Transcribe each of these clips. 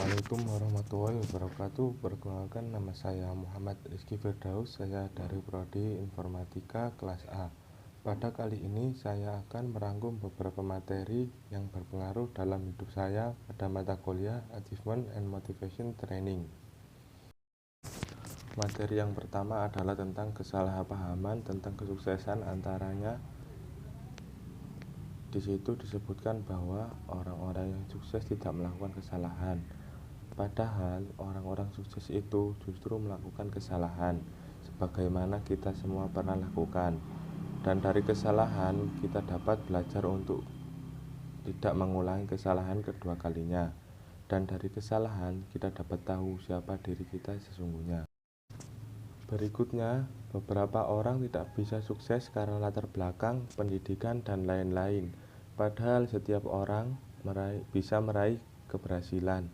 Assalamualaikum warahmatullahi wabarakatuh. Perkenalkan, nama saya Muhammad Rizky Firdaus. Saya dari Prodi Informatika kelas A. Pada kali ini saya akan merangkum beberapa materi yang berpengaruh dalam hidup saya pada mata kuliah Achievement and Motivation Training. Materi yang pertama adalah tentang kesalahpahaman tentang kesuksesan, antaranya di situ disebutkan bahwa orang-orang yang sukses tidak melakukan kesalahan. Padahal orang-orang sukses itu justru melakukan kesalahan, sebagaimana kita semua pernah lakukan. Dan dari kesalahan kita dapat belajar untuk tidak mengulangi kesalahan kedua kalinya. Dan dari kesalahan kita dapat tahu siapa diri kita sesungguhnya. Berikutnya, beberapa orang tidak bisa sukses karena latar belakang, pendidikan, dan lain-lain. Padahal setiap orang bisa meraih keberhasilan.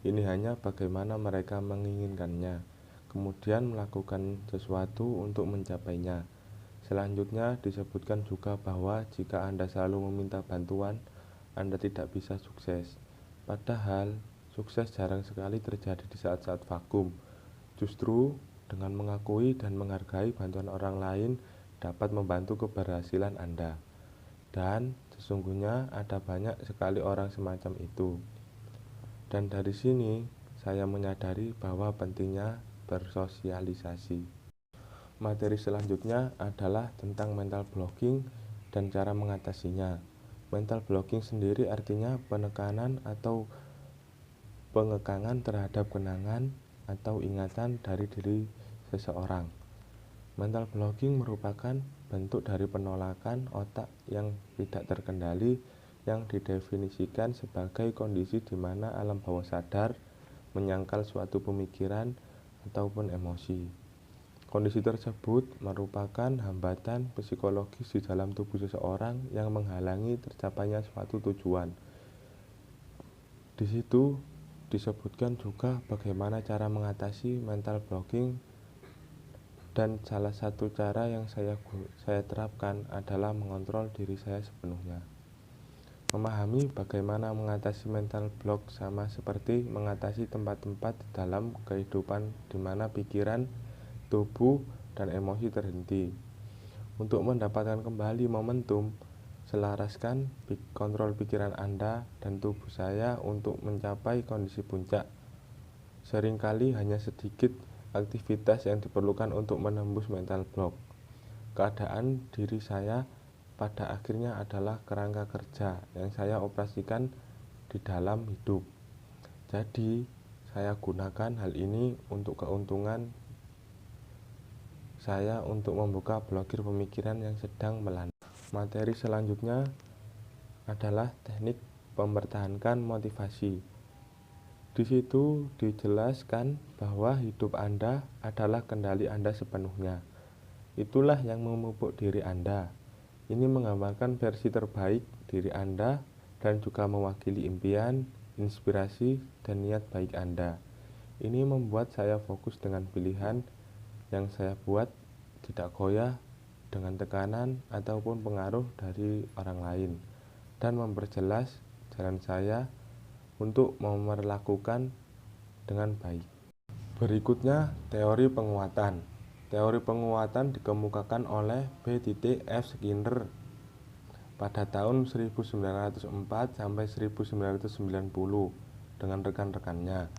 Ini hanya bagaimana mereka menginginkannya, kemudian melakukan sesuatu untuk mencapainya. Selanjutnya disebutkan juga bahwa jika Anda selalu meminta bantuan, Anda tidak bisa sukses. Padahal sukses jarang sekali terjadi di saat-saat vakum. Justru dengan mengakui dan menghargai bantuan orang lain dapat membantu keberhasilan Anda. Dan sesungguhnya ada banyak sekali orang semacam itu. Dan dari sini saya menyadari bahwa pentingnya bersosialisasi. Materi selanjutnya adalah tentang mental blocking dan cara mengatasinya. Mental blocking sendiri artinya penekanan atau pengekangan terhadap kenangan atau ingatan dari diri seseorang. Mental blocking merupakan bentuk dari penolakan otak yang tidak terkendali yang didefinisikan sebagai kondisi di mana alam bawah sadar menyangkal suatu pemikiran ataupun emosi. Kondisi tersebut merupakan hambatan psikologis di dalam tubuh seseorang yang menghalangi tercapainya suatu tujuan. Di situ disebutkan juga bagaimana cara mengatasi mental blocking, dan salah satu cara yang saya terapkan adalah mengontrol diri saya sepenuhnya. Memahami bagaimana mengatasi mental block sama seperti mengatasi tempat-tempat dalam kehidupan di mana pikiran, tubuh, dan emosi terhenti. Untuk mendapatkan kembali momentum, selaraskan kontrol pikiran Anda dan tubuh saya untuk mencapai kondisi puncak. Seringkali hanya sedikit aktivitas yang diperlukan untuk menembus mental block. Keadaan diri saya pada akhirnya adalah kerangka kerja yang saya operasikan di dalam hidup. Jadi, saya gunakan hal ini untuk keuntungan saya untuk membuka blokir pemikiran yang sedang melanda. Materi selanjutnya adalah teknik mempertahankan motivasi. Di situ dijelaskan bahwa hidup Anda adalah kendali Anda sepenuhnya. Itulah yang memupuk diri Anda. Ini menggambarkan versi terbaik diri Anda dan juga mewakili impian, inspirasi, dan niat baik Anda. Ini membuat saya fokus dengan pilihan yang saya buat, tidak goyah dengan tekanan ataupun pengaruh dari orang lain, dan memperjelas jalan saya untuk memperlakukan dengan baik. Berikutnya, teori penguatan. Teori penguatan dikemukakan oleh B.F. Skinner pada tahun 1904 sampai 1990 dengan rekan-rekannya.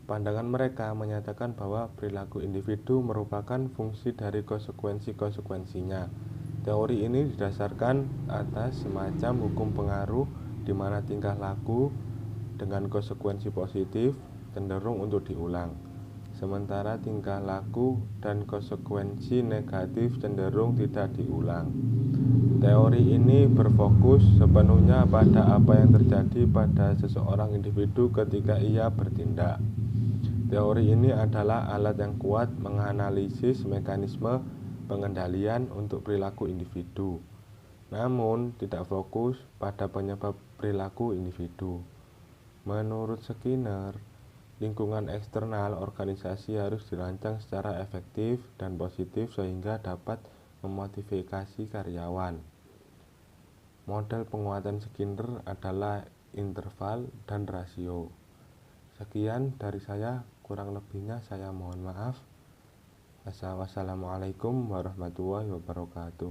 Pandangan mereka menyatakan bahwa perilaku individu merupakan fungsi dari konsekuensi-konsekuensinya. Teori ini didasarkan atas semacam hukum pengaruh di mana tingkah laku dengan konsekuensi positif cenderung untuk diulang, sementara tingkah laku dan konsekuensi negatif cenderung tidak diulang. Teori ini berfokus sepenuhnya pada apa yang terjadi pada seseorang individu ketika ia bertindak. Teori ini adalah alat yang kuat menganalisis mekanisme pengendalian untuk perilaku individu, namun tidak fokus pada penyebab perilaku individu. Menurut Skinner, lingkungan eksternal organisasi harus dirancang secara efektif dan positif sehingga dapat memotivasi karyawan. Model penguatan Skinner adalah interval dan rasio. Sekian dari saya, kurang lebihnya saya mohon maaf. Wassalamualaikum warahmatullahi wabarakatuh.